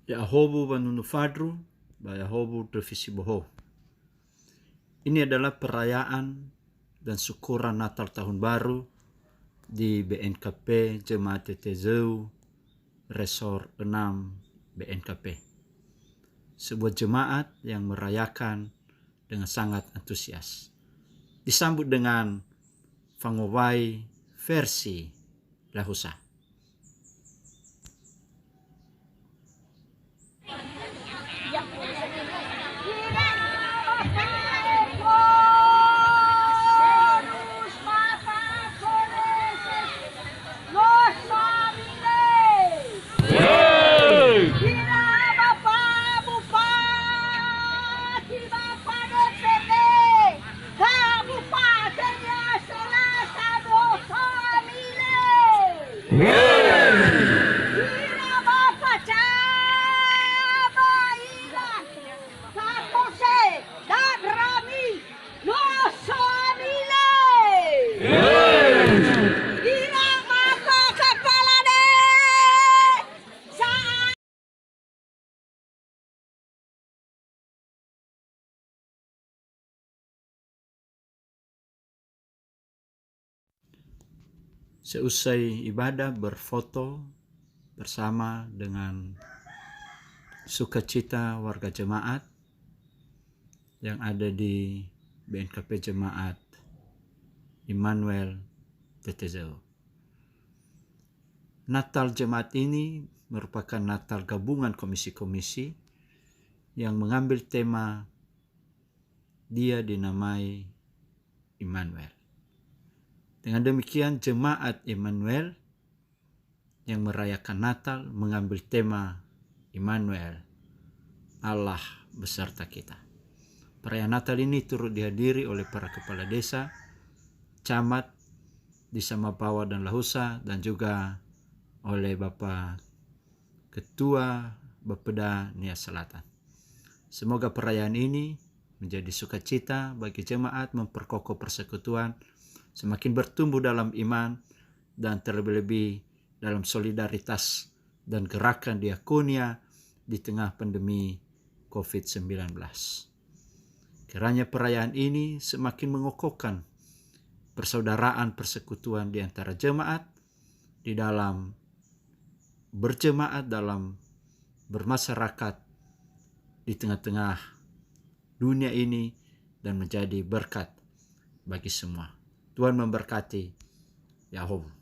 Yahobu Banunu Fadru, Yahobu Televisi Boho. Ini adalah perayaan dan syukuran Natal Tahun Baru di BNKP Jemaat Tetezeu Resor 6 BNKP. Sebuah jemaat yang merayakan dengan sangat antusias. Disambut dengan Fangowai versi Lahusa. Seusai ibadah berfoto bersama dengan sukacita warga jemaat yang ada di BNKP Jemaat Immanuel Tetezeu. Natal jemaat ini merupakan Natal gabungan komisi-komisi yang mengambil tema Dia dinamai Immanuel. Dengan demikian jemaat Immanuel yang merayakan Natal mengambil tema Immanuel, Allah beserta kita. Perayaan Natal ini turut dihadiri oleh para kepala desa, camat di Samabawa dan Lahusa, dan juga oleh Bapak Ketua Bapeda Nias Selatan. Semoga perayaan ini menjadi sukacita bagi jemaat, memperkokoh persekutuan, semakin bertumbuh dalam iman, dan terlebih-lebih dalam solidaritas dan gerakan diakonia di tengah pandemi COVID-19. Kiranya perayaan ini semakin mengokohkan persaudaraan persekutuan di antara jemaat di dalam berjemaat, dalam bermasyarakat di tengah-tengah dunia ini, dan menjadi berkat bagi semua. Tuhan memberkati. Yahob.